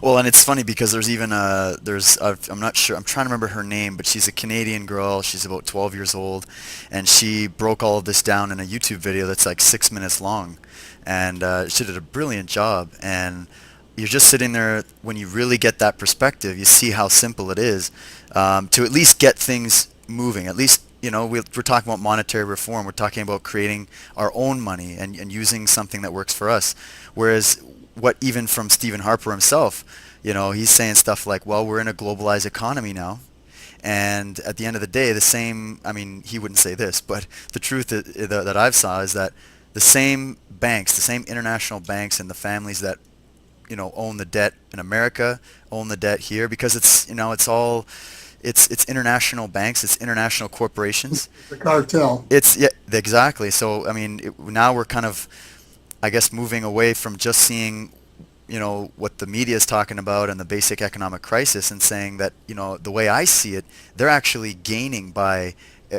[SPEAKER 2] Well, and it's funny because there's even I'm not sure, I'm trying to remember her name, but she's a Canadian girl. She's about 12 years old, and she broke all of this down in a YouTube video that's like 6 minutes long, and she did a brilliant job. And you're just sitting there, when you really get that perspective, you see how simple it is to at least get things moving. At least, we're talking about monetary reform. We're talking about creating our own money and using something that works for us. Whereas what even from Stephen Harper himself, he's saying stuff like, well, we're in a globalized economy now. And at the end of the day, he wouldn't say this, but the truth that I've saw is that the same banks, the same international banks and the families that own the debt in America own the debt here, because it's it's international banks, it's international corporations.
[SPEAKER 1] The cartel.
[SPEAKER 2] Yeah, exactly. So now we're kind of, I guess, moving away from just seeing what the media is talking about and the basic economic crisis, and saying that the way I see it, they're actually gaining by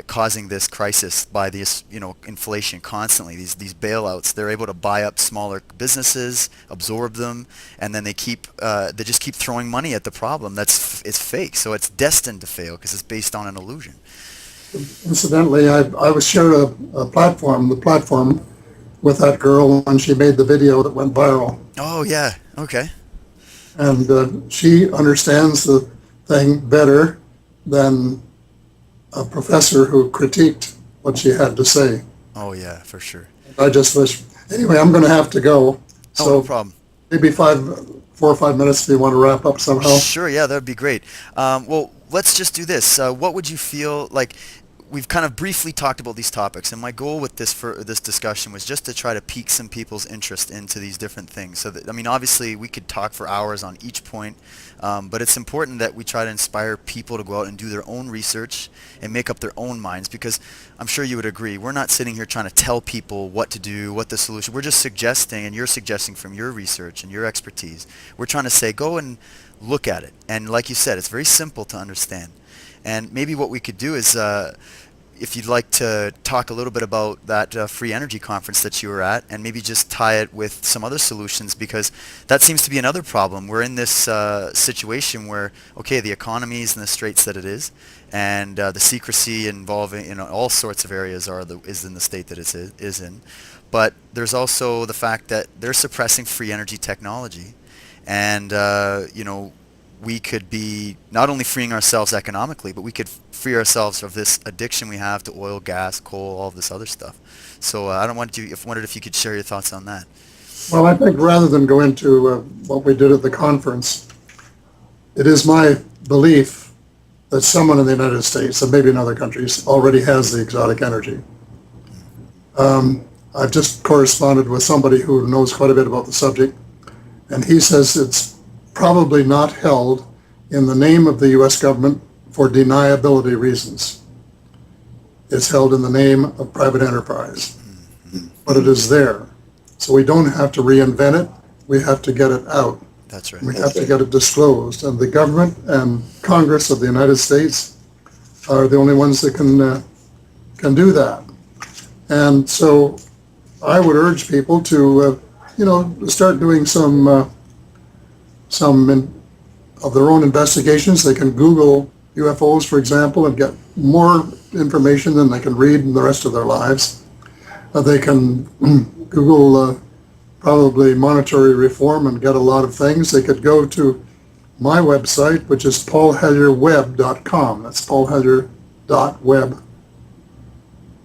[SPEAKER 2] causing this crisis, by this inflation constantly, these bailouts. They're able to buy up smaller businesses, absorb them, and then they just keep throwing money at the problem. It's fake, so it's destined to fail because it's based on an illusion.
[SPEAKER 1] Incidentally, I was shared the platform with that girl when she made the video that went viral.
[SPEAKER 2] Oh yeah, okay.
[SPEAKER 1] And she understands the thing better than a professor who critiqued what she had to say.
[SPEAKER 2] Oh yeah, for sure.
[SPEAKER 1] I just wish. Anyway, I'm going to have to go. So
[SPEAKER 2] no problem.
[SPEAKER 1] Maybe 4 or 5 minutes if you want to wrap up somehow.
[SPEAKER 2] Sure, yeah, that would be great. Well, let's just do this. What would you feel like? We've kind of briefly talked about these topics, and my goal with this discussion was just to try to pique some people's interest into these different things. So that, obviously we could talk for hours on each point, but it's important that we try to inspire people to go out and do their own research and make up their own minds, because I'm sure you would agree, we're not sitting here trying to tell people what to do, what the solution. We're just suggesting, and you're suggesting from your research and your expertise. We're trying to say, go and look at it. And like you said, it's very simple to understand. And maybe what we could do is, if you'd like to talk a little bit about that free energy conference that you were at, and maybe just tie it with some other solutions, because that seems to be another problem. We're in this situation where, okay, the economy is in the straits that it is, and the secrecy involving all sorts of areas is in the state that it is in. But there's also the fact that they're suppressing free energy technology, and we could be not only freeing ourselves economically, but we could free ourselves of this addiction we have to oil, gas, coal, all of this other stuff. So I wondered if you could share your thoughts on that.
[SPEAKER 1] Well, I think rather than go into what we did at the conference, it is my belief that someone in the United States, and maybe in other countries, already has the exotic energy. I've just corresponded with somebody who knows quite a bit about the subject, and he says it's probably not held in the name of the U.S. government for deniability reasons. It's held in the name of private enterprise, but it is there. So we don't have to reinvent it. We have to get it out.
[SPEAKER 2] That's right.
[SPEAKER 1] We have to get it disclosed. And the government and Congress of the United States are the only ones that can do that. And so I would urge people to, start doing some of their own investigations. They can Google UFOs, for example, and get more information than they can read in the rest of their lives. They can Google probably monetary reform and get a lot of things. They could go to my website, which is paulhellierweb.com. That's paulhellyer.web.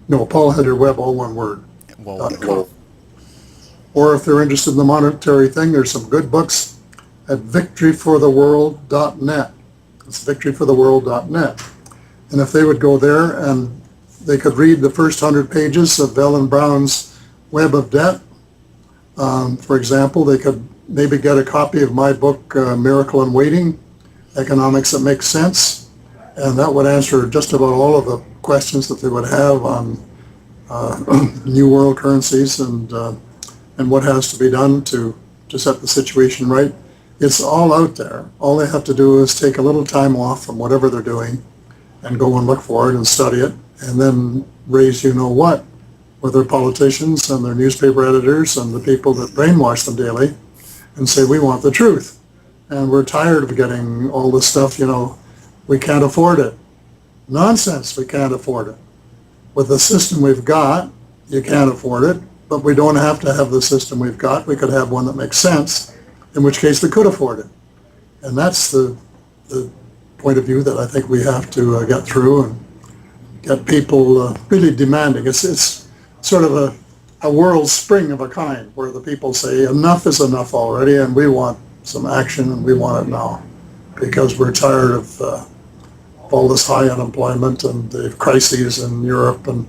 [SPEAKER 1] No, paulhellierweb, all one word. .com. Or if they're interested in the monetary thing, there's some good books at victoryfortheworld.net. It's victoryfortheworld.net. And if they would go there and they could read the first 100 pages of Ellen Brown's Web of Debt, for example, they could maybe get a copy of my book, Miracle in Waiting, Economics That Makes Sense, and that would answer just about all of the questions that they would have on new world currencies and what has to be done to set the situation right. It's all out there. All they have to do is take a little time off from whatever they're doing and go and look for it and study it, and then raise you-know-what with their politicians and their newspaper editors and the people that brainwash them daily and say, we want the truth. and we're tired of getting all this stuff, we can't afford it. Nonsense, we can't afford it. With the system we've got, you can't afford it, but we don't have to have the system we've got. We could have one that makes sense, in which case we could afford it. And that's the point of view that I think we have to get through and get people really demanding. It's sort of a world spring of a kind, where the people say enough is enough already, and we want some action, and we want it now, because we're tired of all this high unemployment and the crises in Europe and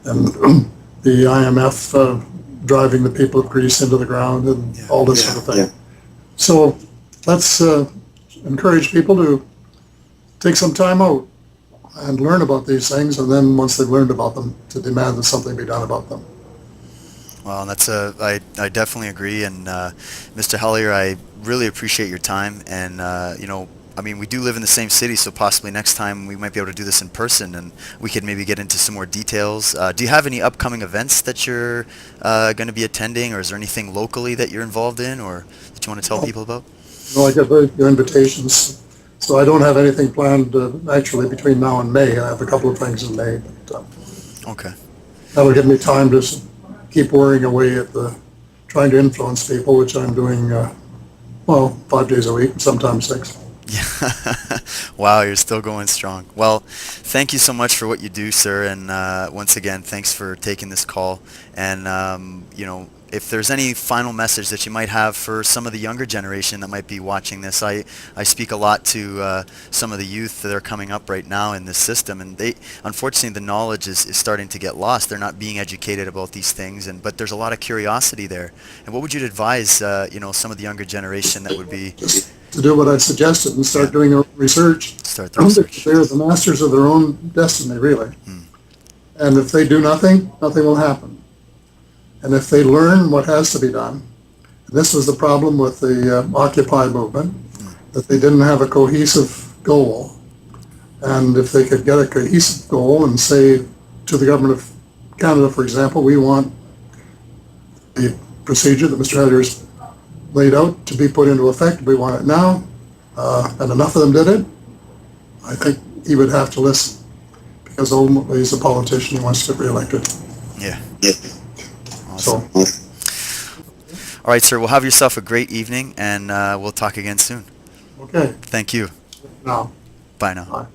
[SPEAKER 1] the IMF driving the people of Greece into the ground and all this sort of thing. Yeah. So let's encourage people to take some time out and learn about these things, and then once they've learned about them, to demand that something be done about them.
[SPEAKER 2] Well, I definitely agree, and Mr. Hellyer, I really appreciate your time, and we do live in the same city, so possibly next time we might be able to do this in person, and we could maybe get into some more details. Do you have any upcoming events that you're going to be attending, or is there anything locally that you're involved in, or that you want to tell people about?
[SPEAKER 1] No, I get your invitations, so I don't have anything planned actually between now and May. I have a couple of things in May. But,
[SPEAKER 2] okay.
[SPEAKER 1] That'll give me time to keep worrying away at trying to influence people, which I'm doing, 5 days a week, sometimes 6.
[SPEAKER 2] Yeah. Wow, you're still going strong. Well, thank you so much for what you do, sir, and once again, thanks for taking this call. And if there's any final message that you might have for some of the younger generation that might be watching this, I speak a lot to some of the youth that are coming up right now in this system, and unfortunately the knowledge is starting to get lost. They're not being educated about these things, but there's a lot of curiosity there. And what would you advise some of the younger generation that would be
[SPEAKER 1] to do what I suggested and start doing their own research?
[SPEAKER 2] Start the research.
[SPEAKER 1] They're the masters of their own destiny, really. And if they do nothing, nothing will happen. And if they learn what has to be done, and this was the problem with the Occupy movement, that they didn't have a cohesive goal. And if they could get a cohesive goal and say to the government of Canada, for example, we want the procedure that Mr. Hellyer laid out to be put into effect, we want it now, and enough of them did it, I think he would have to listen, because ultimately he's a politician, he wants to get reelected.
[SPEAKER 2] Yeah.
[SPEAKER 1] Awesome.
[SPEAKER 2] All right, sir, well, have yourself a great evening, and we'll talk again soon.
[SPEAKER 1] Okay.
[SPEAKER 2] Thank you.
[SPEAKER 1] Now.
[SPEAKER 2] Bye now.
[SPEAKER 1] Bye.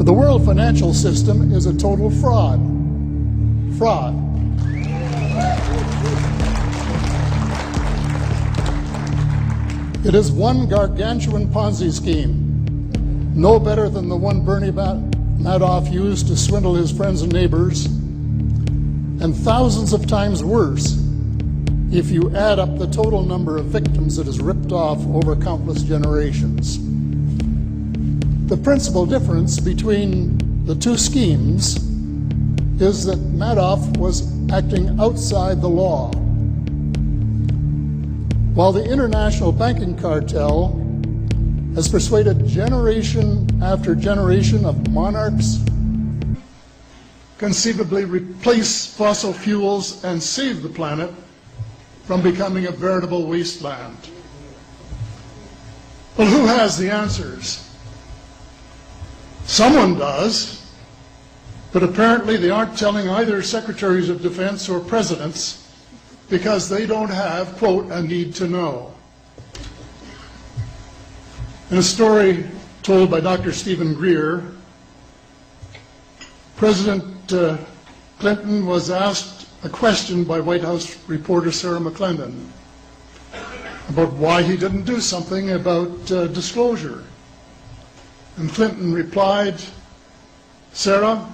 [SPEAKER 1] The world financial system is a total fraud. Fraud. It is one gargantuan Ponzi scheme, no better than the one Bernie Madoff used to swindle his friends and neighbors, and thousands of times worse if you add up the total number of victims it has ripped off over countless generations. The principal difference between the two schemes is that Madoff was acting outside the law, while the international banking cartel has persuaded generation after generation of monarchs conceivably replace fossil fuels and save the planet from becoming a veritable wasteland. Well, who has the answers? Someone does, but apparently they aren't telling either secretaries of defense or presidents, because they don't have, quote, a need to know. In a story told by Dr. Stephen Greer, President Clinton was asked a question by White House reporter Sarah McClendon about why he didn't do something about disclosure. And Clinton replied, "Sarah,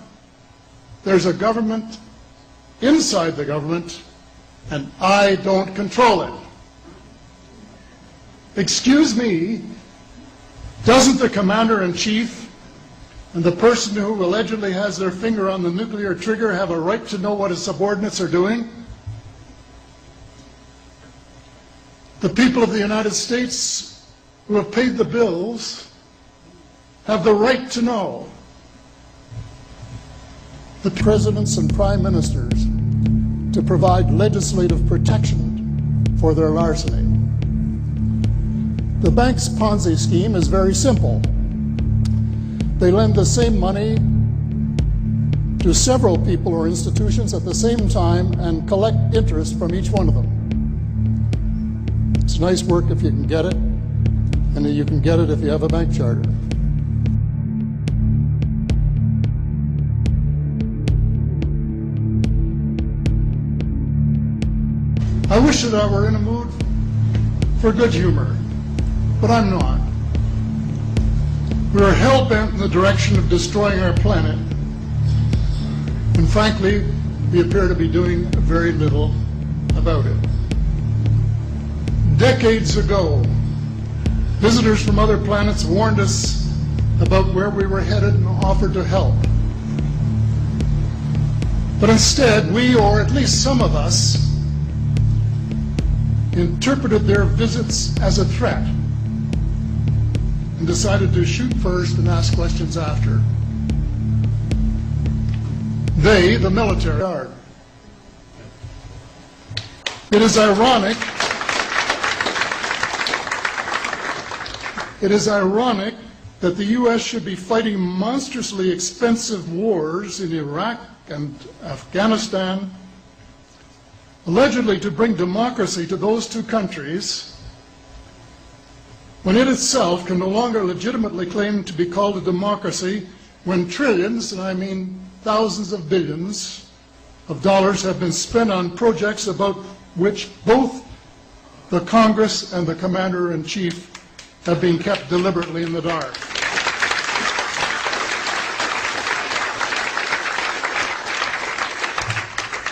[SPEAKER 1] there's a government inside the government, and I don't control it. Excuse me, doesn't the commander-in-chief and the person who allegedly has their finger on the nuclear trigger have a right to know what his subordinates are doing? The people of the United States who have paid the bills have the right to know. The presidents and prime ministers to provide legislative protection for their larceny. The bank's Ponzi scheme is very simple. They lend the same money to several people or institutions at the same time and collect interest from each one of them. It's nice work if you can get it, and you can get it if you have a bank charter. I wish that I were in a mood for good humor, but I'm not. We are hell-bent in the direction of destroying our planet, and frankly, we appear to be doing very little about it. Decades ago, visitors from other planets warned us about where we were headed and offered to help. But instead, we, or at least some of us, interpreted their visits as a threat and decided to shoot first and ask questions after. They, the military, are. It is ironic that the U.S. should be fighting monstrously expensive wars in Iraq and Afghanistan, allegedly to bring democracy to those two countries, when it itself can no longer legitimately claim to be called a democracy, when trillions, and I mean thousands of billions of dollars, have been spent on projects about which both the Congress and the Commander-in-Chief have been kept deliberately in the dark.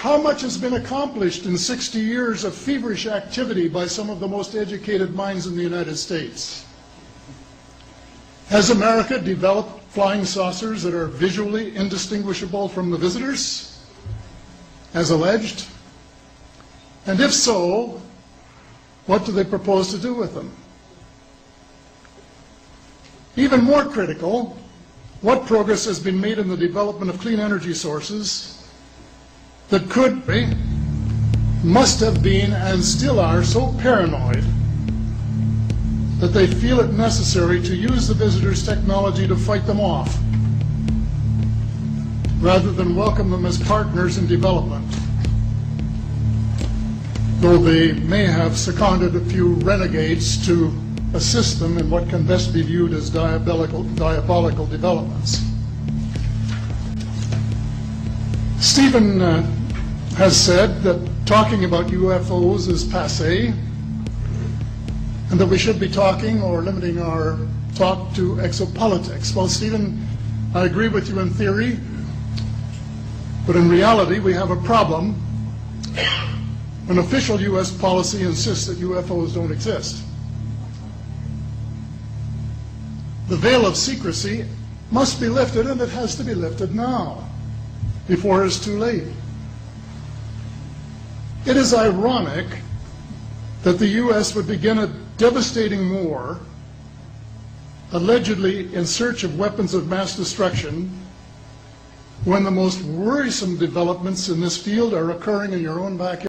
[SPEAKER 1] How much has been accomplished in 60 years of feverish activity by some of the most educated minds in the United States? Has America developed flying saucers that are visually indistinguishable from the visitors, as alleged? And if so, what do they propose to do with them? Even more critical, what progress has been made in the development of clean energy sources that could be, must have been, and still are so paranoid that they feel it necessary to use the visitors' technology to fight them off, rather than welcome them as partners in development, though they may have seconded a few renegades to assist them in what can best be viewed as diabolical developments. Stephen has said that talking about UFOs is passé, and that we should be talking or limiting our talk to exopolitics. Well, Stephen, I agree with you in theory, but in reality we have a problem when official U.S. policy insists that UFOs don't exist. The veil of secrecy must be lifted, and it has to be lifted now, before it's too late. It is ironic that the U.S. would begin a devastating war, allegedly in search of weapons of mass destruction, when the most worrisome developments in this field are occurring in your own backyard.